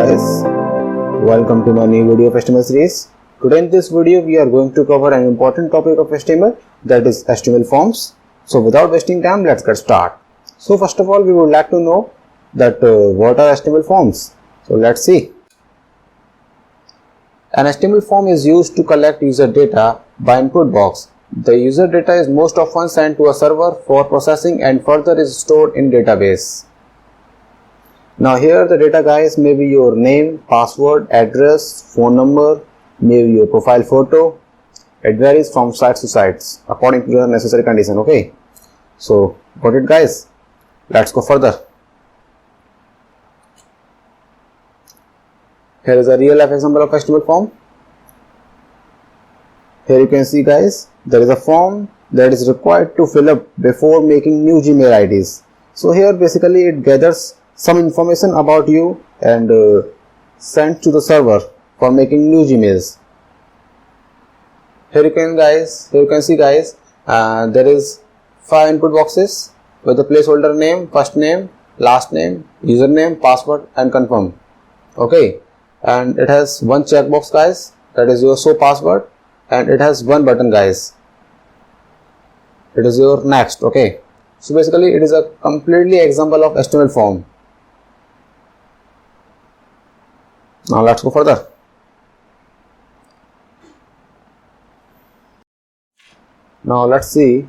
guys, welcome to my new video of HTML series. Today in this video we are going to cover an important topic of HTML, that is HTML forms. So without wasting time, let's get started. So first of all, we would like to know that what are HTML forms. So let's see. An HTML form is used to collect user data by input box. The user data is most often sent to a server for processing and further is stored in database. Now here the data guys may be your name, password, address, phone number, maybe your profile photo. It varies from sites to sites according to the necessary condition. Okay, so got it guys? Let's go further. Here is a real life example of HTML form. Here you can see guys, there is a form that is required to fill up before making new Gmail IDs. So here basically it gathers some information about you and sent to the server for making new Gmails. Here you can see guys, there is 5 input boxes with the placeholder name, first name, last name, username, password and confirm. Okay, and it has one checkbox guys, that is your show password, and it has one button guys, it is your next. Okay, so basically it is a completely example of HTML form. Now let's go further. Now let's see.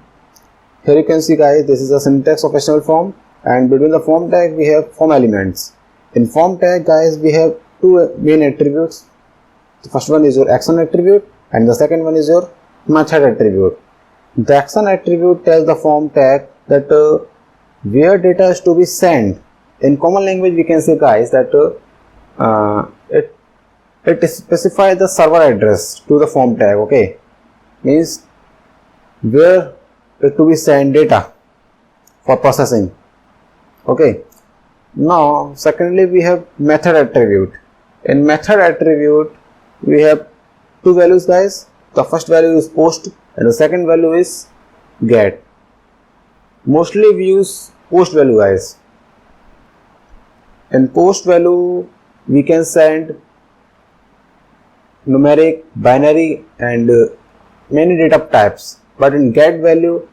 Here you can see guys, this is the syntax of HTML form, and between the form tag we have form elements. In form tag guys, we have two main attributes. The first one is your action attribute and the second one is your method attribute. The action attribute tells the form tag that where data is to be sent. In common language we can say guys that it specifies the server address to the form tag. Okay, means where it to be sent data for processing. Okay, now secondly we have method attribute. In method attribute we have two values guys. The first value is post and the second value is get. Mostly we use post value guys. In post value we can send numeric, binary and many data types, but in get value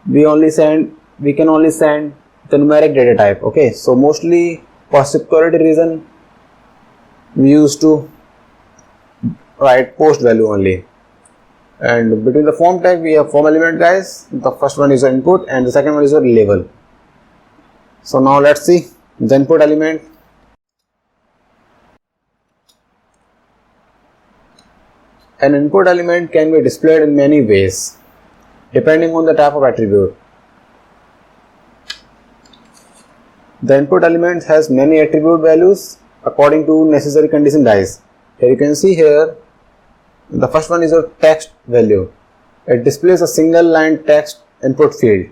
we can only send the numeric data type. Okay, so mostly for security reason we used to write post value only. And between the form tag we have form element guys. The first one is your input and the second one is your label. So now let's see the input element. An input element can be displayed in many ways depending on the type of attribute. The input element has many attribute values according to necessary condition guys. Here you can see here, the first one is your text value. It displays a single line text input field.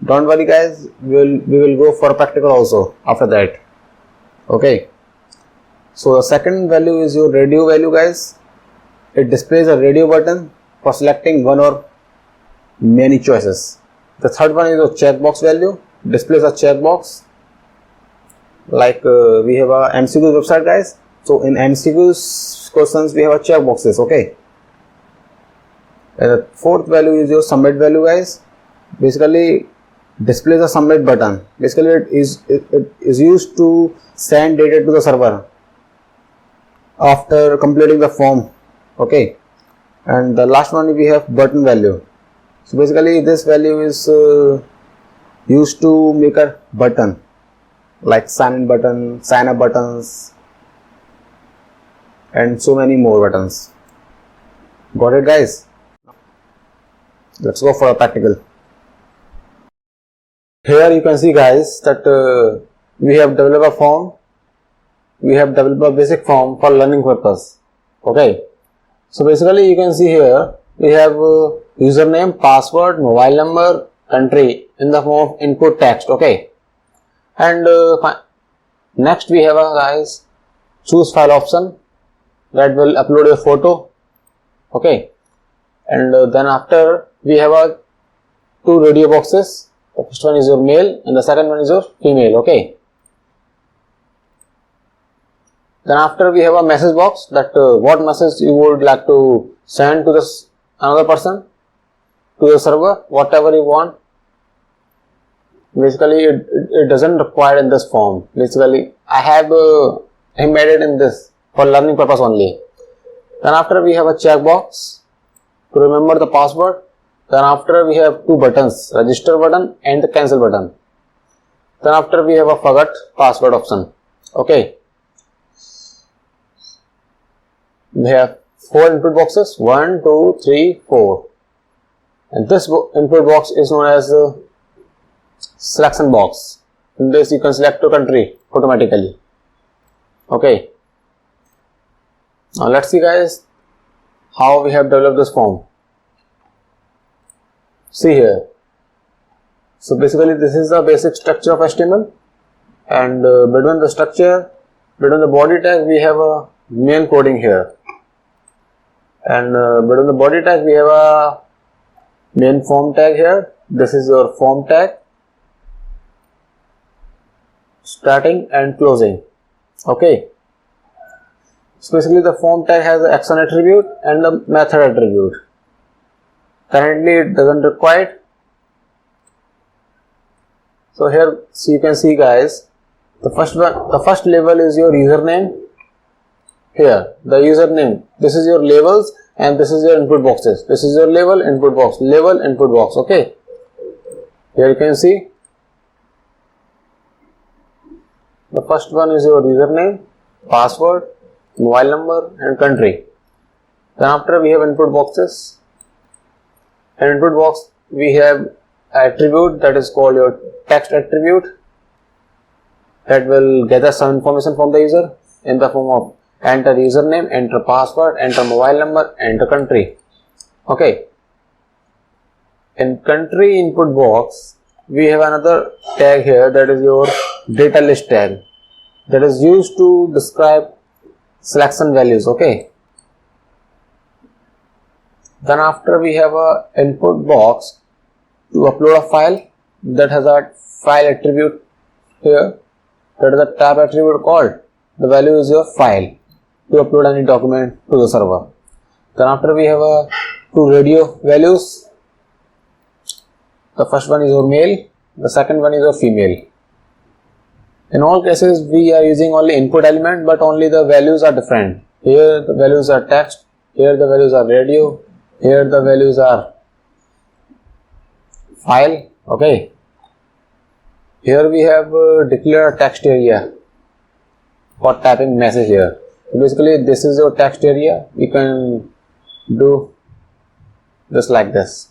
Don't worry guys, we will go for a practical also after that. Okay, so the second value is your radio value guys. It displays a radio button for selecting one or many choices. The third one is your checkbox value. Displays a checkbox. Like we have a MCQ website guys. So in MCQs questions we have a checkboxes. Okay. And the fourth value is your submit value guys. Basically displays a submit button. Basically it is used to send data to the server after completing the form. Okay, and the last one we have button value. So basically this value is used to make a button like sign in button, sign up buttons and so many more buttons. Got it guys? Let's go for a practical. Here you can see guys that we have developed a form. We have developed a basic form for learning purpose. Okay. So basically you can see here we have username, password, mobile number, country in the form of input text. Okay, and next we have a guys choose file option that will upload your photo. Okay, and then after we have a two radio boxes. The first one is your male and the second one is your female. Okay, Then after we have a message box, that what message you would like to send to this another person, to the server, whatever you want. Basically it doesn't require in this form. Basically I have made it in this for learning purpose only. Then after we have a checkbox to remember the password. Then after we have two buttons, register button and the cancel button. Then after we have a forgot password option. Okay. We have 4 input boxes, 1, 2, 3, 4. And this input box is known as the selection box. In this you can select a country automatically. Okay. Now let's see guys how we have developed this form. See here. So basically this is the basic structure of HTML, and between the structure, between the body tag we have a main coding here, and between the body tag we have a main form tag here. This is your form tag, starting and closing. Okay. So basically the form tag has the action attribute and the method attribute. Currently it doesn't require it. So here so you can see guys, the first label is your username. Here the username, this is your labels and this is your input boxes. This is your label, input box, label, input box. Okay. Here you can see the first one is your username, password, mobile number and country. Then after we have input boxes. In input box we have attribute that is called your text attribute, that will gather some information from the user in the form of enter username, enter password, enter mobile number, enter country. Okay. In country input box we have another tag here, that is your data list tag, that is used to describe selection values. Okay. Then after we have a input box to upload a file, that has a file attribute here, that is the tab attribute called, the value is your file, to upload any document to the server. Then after we have two radio values. The first one is your male, the second one is your female. In all cases we are using only input element, but only the values are different. Here the values are text, here the values are radio, here the values are file. Okay. Here we have declared a text area for typing message here. So basically this is your text area. You can do just like this.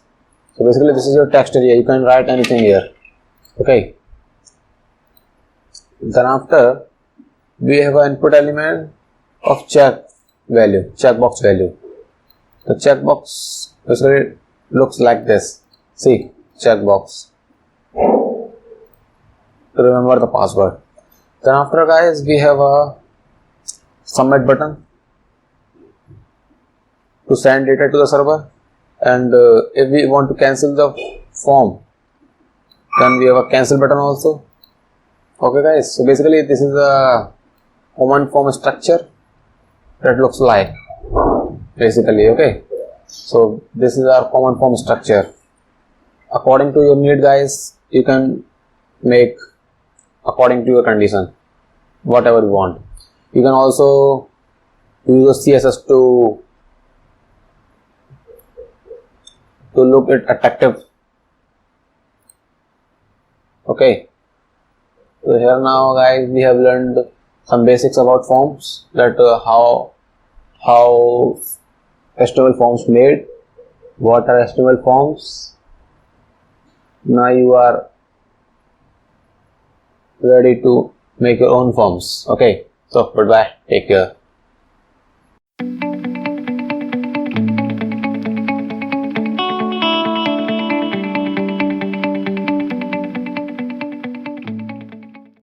So basically this is your text area. You can write anything here. Okay. Then after we have an input element of check value, checkbox value. The checkbox basically looks like this. See, checkbox to remember the password. Then after guys we have a submit button to send data to the server, and if we want to cancel the form, then we have a cancel button also. Okay guys, so basically this is a common form structure that looks like basically. Okay, so this is our common form structure. According to your need guys, you can make according to your condition whatever you want. You can also use a CSS to look it attractive. Okay, so here now guys we have learned some basics about forms, that how HTML forms made, what are HTML forms. Now you are ready to make your own forms. Okay, so goodbye, take care.